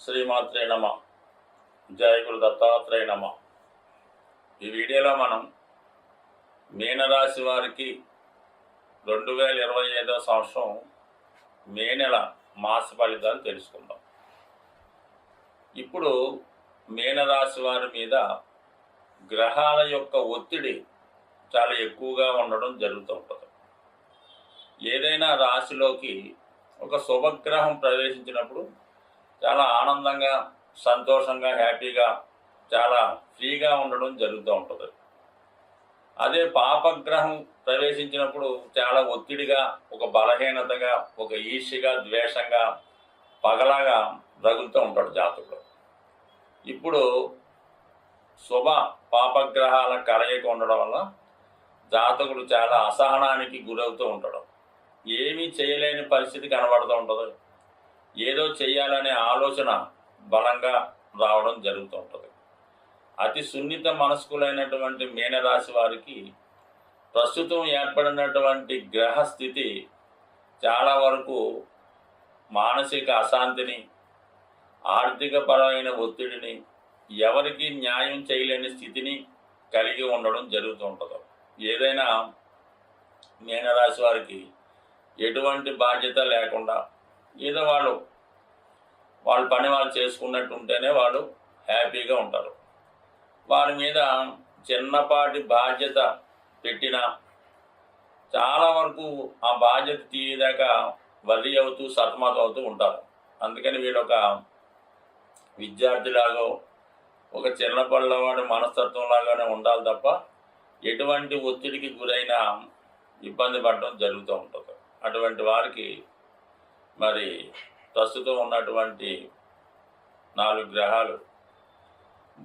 శ్రీమాత్రే నమ. జయ గురు దత్తాత్రేయ నమ. ఈ వీడియోలో మనం మీనరాశి వారికి 2025 సంవత్సరం మే నెల మాస ఫలితాలు తెలుసుకుందాం. ఇప్పుడు మీనరాశి వారి మీద గ్రహాల యొక్క ఒత్తిడి చాలా ఎక్కువగా ఉండడం జరుగుతూ ఉంటుంది. ఏదైనా రాశిలోకి ఒక శుభగ్రహం ప్రవేశించినప్పుడు చాలా ఆనందంగా, సంతోషంగా, హ్యాపీగా, చాలా ఫ్రీగా ఉండడం జరుగుతూ ఉంటుంది. అదే పాపగ్రహం ప్రవేశించినప్పుడు చాలా ఒత్తిడిగా, ఒక బలహీనతగా, ఒక ఈర్ష్యగా, ద్వేషంగా, పగలాగా రగులుతూ ఉంటాడు జాతకుడు. ఇప్పుడు శుభ పాపగ్రహాల కలయిక ఉండడం వల్ల జాతకుడు చాలా అసహనానికి గురవుతూ ఉంటాడు. ఏమీ చేయలేని పరిస్థితి కనబడుతూ ఉంటుంది. ఏదో చేయాలనే ఆలోచన బలంగా రావడం జరుగుతూ ఉంటుంది. అతి సున్నిత మనస్కులైనటువంటి మీనరాశి వారికి ప్రస్తుతం ఏర్పడినటువంటి గ్రహస్థితి చాలా వరకు మానసిక అశాంతిని, ఆర్థికపరమైన ఒత్తిడిని, ఎవరికి న్యాయం చేయలేని స్థితిని కలిగి ఉండడం జరుగుతూ ఉంటుంది. ఏదైనా మీనరాశి వారికి ఎటువంటి బాధ్యత లేకుండా ఏదో వాళ్ళ పని వాళ్ళు చేసుకున్నట్టు ఉంటేనే వాళ్ళు హ్యాపీగా ఉంటారు. వారి మీద చిన్నపాటి బాధ్యత పెట్టినా చాలా వరకు ఆ బాధ్యత తీరేదాకా వర్రీ అవుతూ సతమతం అవుతూ ఉంటారు. అందుకని వీళ్ళు ఒక విద్యార్థిలాగో, ఒక చిన్నపల్లవాడి మనస్తత్వం లాగానే ఉండాలి తప్ప ఎటువంటి ఒత్తిడికి గురైనా ఇబ్బంది పడడం జరుగుతూ ఉంటుంది. అటువంటి వారికి మరి ప్రస్తుతం ఉన్నటువంటి 4 గ్రహాలు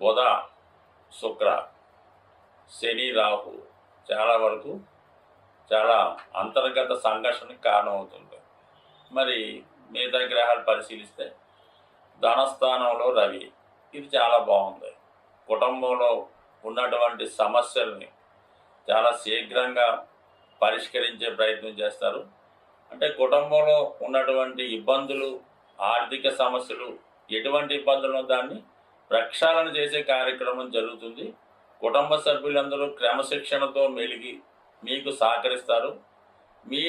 బుధ, శుక్ర, శని, రాహు చాలా వరకు చాలా అంతర్గత సంఘర్షణకి కారణమవుతుంది. మరి మిగతా గ్రహాలు పరిశీలిస్తే ధనస్థానంలో రవి, ఇది చాలా బాగుంది. కుటుంబంలో ఉన్నటువంటి సమస్యల్ని చాలా శీఘ్రంగా పరిష్కరించే ప్రయత్నం చేస్తారు. అంటే కుటుంబంలో ఉన్నటువంటి ఇబ్బందులు, ఆర్థిక సమస్యలు, ఎటువంటి ఇబ్బందులు దాన్ని ప్రక్షాళన చేసే కార్యక్రమం జరుగుతుంది. కుటుంబ సభ్యులందరూ క్రమశిక్షణతో మెలిగి మీకు సహకరిస్తారు. మీ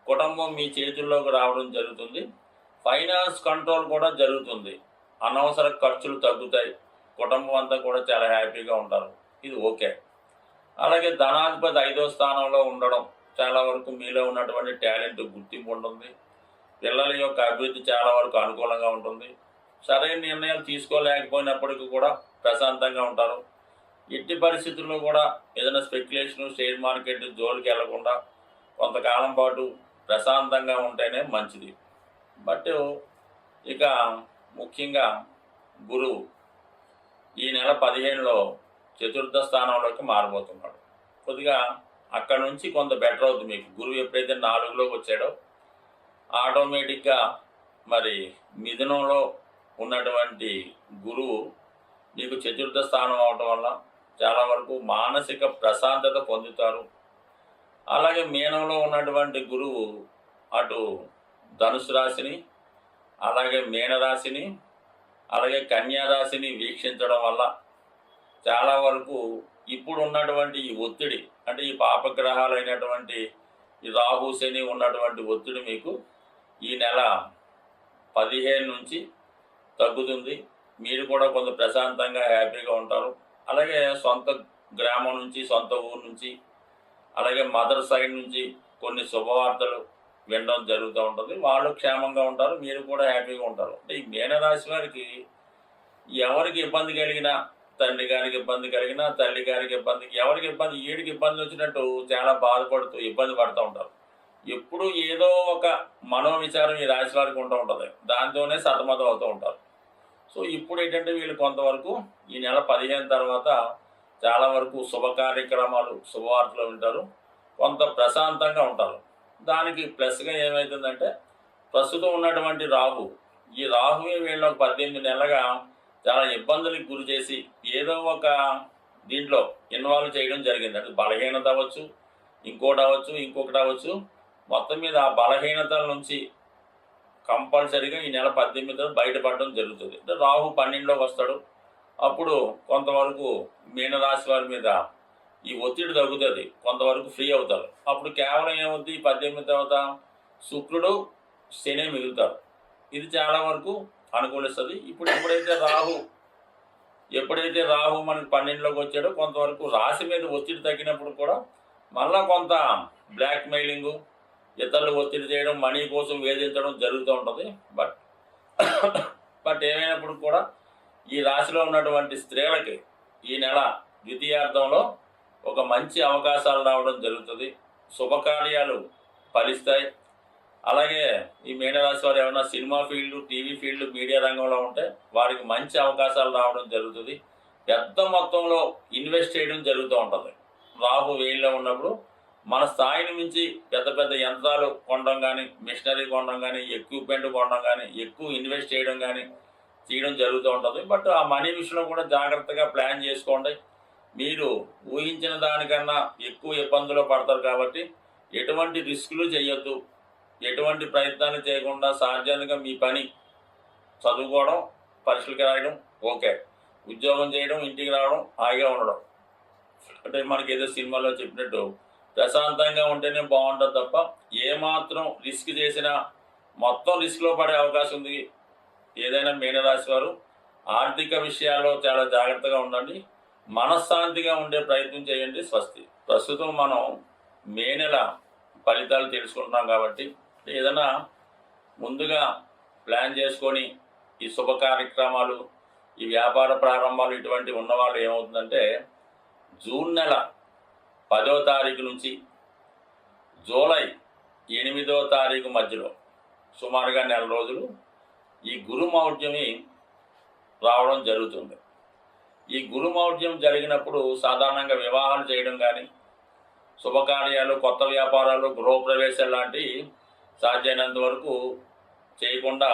కుటుంబం మీ చేతుల్లోకి రావడం జరుగుతుంది. ఫైనాన్స్ కంట్రోల్ కూడా జరుగుతుంది. అనవసర ఖర్చులు తగ్గుతాయి. కుటుంబం అంతా కూడా చాలా హ్యాపీగా ఉంటారు. ఇది ఓకే. అలాగే ధనాధిపతి 5వ స్థానంలో ఉండడం చాలా వరకు మీలో ఉన్నటువంటి టాలెంట్ గుర్తింపు ఉంటుంది. పిల్లల యొక్క అభివృద్ధి చాలా వరకు అనుకూలంగా ఉంటుంది. సరైన నిర్ణయాలు తీసుకోలేకపోయినప్పటికీ కూడా ప్రశాంతంగా ఉంటారు. ఎట్టి పరిస్థితుల్లో కూడా ఏదైనా స్పెక్యులేషన్, షేర్ మార్కెట్ జోలికి వెళ్లకుండా కొంతకాలం పాటు ప్రశాంతంగా ఉంటేనే మంచిది. బట్ ఇక ముఖ్యంగా గురువు ఈ నెల 15లో చతుర్థ స్థానంలోకి మారబోతున్నాడు. కొద్దిగా అక్కడ నుంచి కొంత బెటర్ అవుతుంది మీకు. గురువు ఎప్పుడైతే 4లోకి వచ్చాడో ఆటోమేటిక్గా మరి మిథునంలో ఉన్నటువంటి గురువు మీకు చతుర్థ స్థానం అవటం వల్ల చాలా వరకు మానసిక ప్రశాంతత పొందుతారు. అలాగే మీనంలో ఉన్నటువంటి గురువు అటు ధనుసు రాశిని, అలాగే మీనరాశిని, అలాగే కన్యా రాశిని వీక్షించడం వల్ల చాలా వరకు ఇప్పుడు ఉన్నటువంటి ఈ ఒత్తిడి, అంటే ఈ పాపగ్రహాలు అయినటువంటి ఈ రాహు, శని ఉన్నటువంటి ఒత్తిడి మీకు ఈ నెల 15 నుంచి తగ్గుతుంది. మీరు కూడా కొంత ప్రశాంతంగా, హ్యాపీగా ఉంటారు. అలాగే సొంత గ్రామం నుంచి, సొంత ఊరు నుంచి, అలాగే మదర్ సైడ్ నుంచి కొన్ని శుభవార్తలు వినడం జరుగుతూ ఉంటుంది. వాళ్ళు క్షేమంగా ఉంటారు, మీరు కూడా హ్యాపీగా ఉంటారు. అంటే ఈ మీనరాశి వారికి ఎవరికి ఇబ్బంది కలిగినా, తండ్రి గారికి ఇబ్బంది కలిగినా, తల్లి గారికి ఇబ్బంది, ఎవరికి ఇబ్బంది, ఈడికి ఇబ్బంది వచ్చినట్టు చాలా బాధపడుతూ ఇబ్బంది పడుతూ ఉంటారు. ఎప్పుడు ఏదో ఒక మనోవిచారం ఈ రాశి వారికి ఉంటూ ఉంటుంది. దాంతోనే సతమతం అవుతూ ఉంటారు. సో ఇప్పుడు ఏంటంటే వీళ్ళు కొంతవరకు ఈ నెల 15 తర్వాత చాలా వరకు శుభ కార్యక్రమాలు, శుభవార్తలు వింటారు. కొంత ప్రశాంతంగా ఉంటారు. దానికి ప్లస్గా ఏమవుతుందంటే ప్రస్తుతం ఉన్నటువంటి రాహు, ఈ రాహువే వీళ్ళకి 18 నెలలుగా చాలా ఇబ్బందులకు గురి చేసి ఏదో ఒక దీంట్లో ఇన్వాల్వ్ చేయడం జరిగింది. అంటే బలహీనత అవ్వచ్చు, ఇంకోటి అవ్వచ్చు, ఇంకొకటి అవ్వచ్చు. మొత్తం మీద ఆ బలహీనతల నుంచి కంపల్సరీగా ఈ నెల 18న బయటపడడం జరుగుతుంది. అంటే రాహు 12లోకి వస్తాడు. అప్పుడు కొంతవరకు మీనరాశి వారి మీద ఈ ఒత్తిడి తగ్గుతుంది, కొంతవరకు ఫ్రీ అవుతారు. అప్పుడు కేవలం ఏమవుద్ది, 18 తర్వాత శుక్రుడు శని మిగులుతారు. ఇది చాలా వరకు అనుకూలిస్తుంది. ఎప్పుడైతే రాహు మనకి 12లోకి వచ్చాడో కొంతవరకు రాశి మీద ఒత్తిడి తగ్గినప్పుడు కూడా మళ్ళా కొంత బ్లాక్ మెయిలింగు, ఇతరులు ఒత్తిడి చేయడం, మనీ కోసం వేధించడం జరుగుతూ ఉంటుంది. బట్ ఏమైనప్పుడు కూడా ఈ రాశిలో ఉన్నటువంటి స్త్రీలకి ఈ నెల ద్వితీయార్థంలో ఒక మంచి అవకాశాలు రావడం జరుగుతుంది. శుభకార్యాలు ఫలిస్తాయి. అలాగే ఈ మీనరాశి వారు ఏమైనా cinema field, TV field, media రంగంలో ఉంటే వారికి మంచి అవకాశాలు రావడం జరుగుతుంది. పెద్ద మొత్తంలో ఇన్వెస్ట్ చేయడం జరుగుతూ ఉంటుంది. రాహు వేయిలో ఉన్నప్పుడు మన స్థాయిని మించి పెద్ద పెద్ద యంత్రాలు కొనడం కానీ, మిషనరీ కొనడం కానీ, ఎక్విప్మెంట్ కొనడం కానీ, ఎక్కువ ఇన్వెస్ట్ చేయడం కానీ చేయడం జరుగుతూ ఉంటుంది. బట్ ఆ మనీ విషయంలో కూడా జాగ్రత్తగా ప్లాన్ చేసుకోండి. మీరు ఊహించిన దానికన్నా ఎక్కువ ఇబ్బందులు పడతారు కాబట్టి ఎటువంటి రిస్కులు చేయొద్దు. ఎటువంటి ప్రయత్నాలు చేయకుండా సాధ్యంగా మీ పని చదువుకోవడం, పరీక్షలకి రాయడం, ఓకే, ఉద్యోగం చేయడం, ఇంటికి రావడం, హాయిగా ఉండడం. అంటే మనకి ఏదో సినిమాలో చెప్పినట్టు ప్రశాంతంగా ఉంటేనే బాగుంటుంది తప్ప ఏమాత్రం రిస్క్ చేసినా మొత్తం రిస్క్లో పడే అవకాశం ఉంది. ఏదైనా మీనరాశి వారు ఆర్థిక విషయాల్లో చాలా జాగ్రత్తగా ఉండండి. మనశ్శాంతిగా ఉండే ప్రయత్నం చేయండి. స్వస్తి. ప్రస్తుతం మనం మే నెల ఫలితాలు తెలుసుకుంటున్నాం కాబట్టి ఏదైనా ముందుగా ప్లాన్ చేసుకొని ఈ శుభ కార్యక్రమాలు, ఈ వ్యాపార ప్రారంభాలు ఇటువంటి ఉన్నవాళ్ళు ఏమవుతుందంటే జూన్ నెల 10వ తారీఖు నుంచి జూలై 8వ తారీఖు మధ్యలో సుమారుగా నెల రోజులు ఈ గురుమౌఢ్యమి రావడం జరుగుతుంది. ఈ గురుమౌఢ్యం జరిగినప్పుడు సాధారణంగా వివాహాలు చేయడం కానీ, శుభకార్యాలు, కొత్త వ్యాపారాలు, గృహప్రవేశాలు లాంటివి సాధ్యమైనంత వరకు చేయకుండా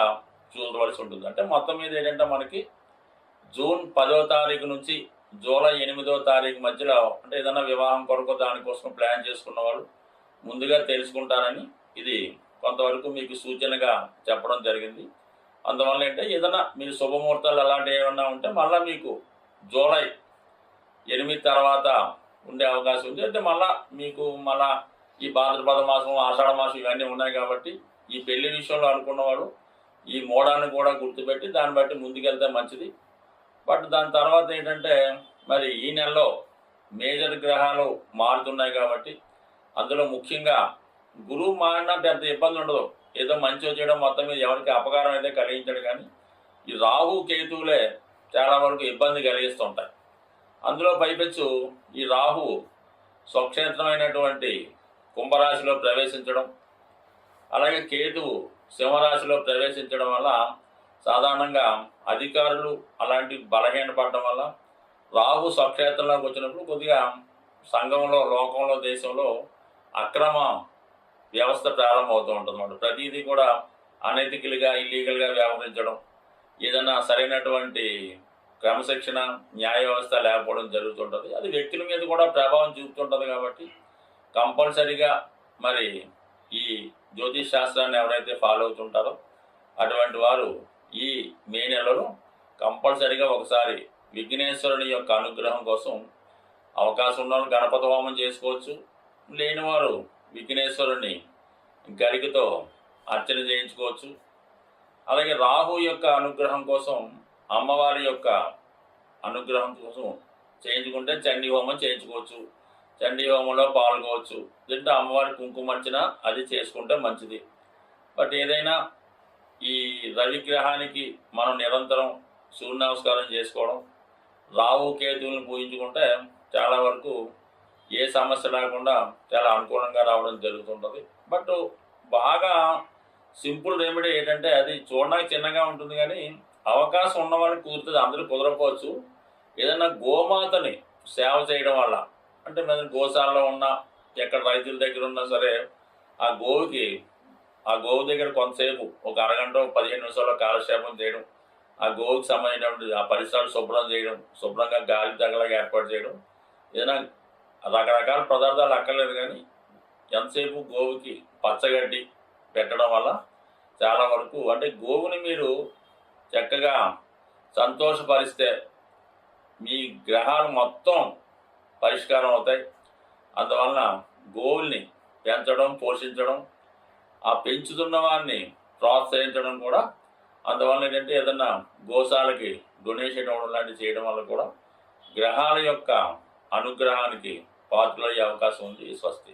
చూడవలసి ఉంటుంది. అంటే మొత్తం మీద ఏంటంటే మనకి జూన్ 10వ తారీఖు నుంచి జూలై 8వ తారీఖు మధ్యలో అంటే ఏదైనా వివాహం కొరకు దానికోసం ప్లాన్ చేసుకున్న వాళ్ళు ముందుగా తెలుసుకుంటారని ఇది కొంతవరకు మీకు సూచనగా చెప్పడం జరిగింది. అందువల్ల ఏంటంటే ఏదైనా మీరు శుభముహూర్తాలు అలాంటివి ఏమన్నా ఉంటే మళ్ళీ మీకు జూలై 8 తర్వాత ఉండే అవకాశం ఉంది. అంటే మీకు ఈ భాద్రపద మాసం, ఆషాఢ మాసం ఇవన్నీ ఉన్నాయి కాబట్టి ఈ పెళ్లి విషయంలో అనుకున్నవాడు ఈ మోడాన్ని కూడా గుర్తుపెట్టి దాన్ని బట్టి ముందుకెళ్తే మంచిది. బట్ దాని తర్వాత ఏంటంటే మరి ఈ నెలలో మేజర్ గ్రహాలు మారుతున్నాయి కాబట్టి అందులో ముఖ్యంగా గురువు మారినా పెద్ద ఇబ్బంది ఉండదు. ఏదో మంచి చేయడం మొత్తం మీద ఎవరికి అపకారం అయితే కలిగించడు. కానీ ఈ రాహు కేతువులే చాలా వరకు ఇబ్బంది కలిగిస్తుంటాయి. అందులో పైపెచ్చు ఈ రాహు స్వక్షేత్రమైనటువంటి కుంభరాశిలో ప్రవేశించడం, అలాగే కేతువు సింహరాశిలో ప్రవేశించడం వల్ల సాధారణంగా అధికారులు అలాంటి బలహీనపడడం వల్ల రాహు స్వక్షేత్రంలోకి వచ్చినప్పుడు కొద్దిగా సంఘంలో, లోకంలో, దేశంలో అక్రమ వ్యవస్థ ప్రారంభమవుతూ ఉంటుంది అన్నమాట. ప్రతిదీ కూడా అనైతికలుగా, ఇల్లీగల్గా వ్యవహరించడం, ఏదైనా సరైనటువంటి క్రమశిక్షణ, న్యాయ వ్యవస్థ లేకపోవడం జరుగుతుంటుంది. అది వ్యక్తుల మీద కూడా ప్రభావం చూపుతుంటుంది. కాబట్టి కంపల్సరీగా మరి ఈ జ్యోతిష్ శాస్త్రాన్ని ఎవరైతే ఫాలో అవుతుంటారో అటువంటి వారు ఈ మే నెలలో కంపల్సరీగా ఒకసారి విఘ్నేశ్వరుని యొక్క అనుగ్రహం కోసం అవకాశం ఉన్న గణపతి హోమం చేసుకోవచ్చు. లేనివారు విఘ్నేశ్వరుని గరికతో అర్చన చేయించుకోవచ్చు. అలాగే రాహు యొక్క అనుగ్రహం కోసం, అమ్మవారి యొక్క అనుగ్రహం కోసం చేయించుకుంటే చండీ హోమం చేయించుకోవచ్చు. చండీ హోమంలో పాల్గొవచ్చు. దీంట్లో అమ్మవారి కుంకుమర్చన అది చేసుకుంటే మంచిది. బట్ ఏదైనా ఈ రవిగ్రహానికి మనం నిరంతరం సూర్య నమస్కారం చేసుకోవడం, రాహు కేతువులను పూజించుకుంటే చాలా వరకు ఏ సమస్య లేకుండా చాలా అనుకూలంగా రావడం జరుగుతుంటుంది. బట్ బాగా సింపుల్ రెమెడీ ఏంటంటే అది చూడడానికి చిన్నగా ఉంటుంది కానీ అవకాశం ఉన్న వాళ్ళకి కుదురుతుంది. అందరూ కుదరకపోవచ్చు. ఏదైనా గోమాతని సేవ చేయడం వల్ల, అంటే మన గోశాలలో ఉన్న, ఎక్కడ రైతుల దగ్గర ఉన్నా సరే ఆ గోవు దగ్గర కొంతసేపు ఒక అరగంట, 15 నిమిషాల్లో కాలక్షేపం చేయడం, ఆ గోవుకి సంబంధించినటువంటి ఆ పరిసరాలు శుభ్రం చేయడం, శుభ్రంగా గాలి తగలగా ఏర్పాటు చేయడం, ఏదైనా రకరకాల పదార్థాలు అక్కర్లేదు కానీ ఎంతసేపు గోవుకి పచ్చగడ్డి పెట్టడం వల్ల చాలా వరకు అంటే గోవుని మీరు చక్కగా సంతోషపరిస్తే మీ గ్రహాలు మొత్తం పరిష్కారం అవుతాయి. అందువలన గోవుల్ని పెంచడం, పోషించడం, ఆ పెంచుతున్న వారిని ప్రోత్సహించడం కూడా, అందువలన ఏంటంటే ఏదన్నా గోశాలకి డొనేషన్ ఇవ్వడం లాంటివి చేయడం వల్ల కూడా గ్రహాల యొక్క అనుగ్రహానికి పాత్రలయ్యే అవకాశం ఉంది. స్వస్తి.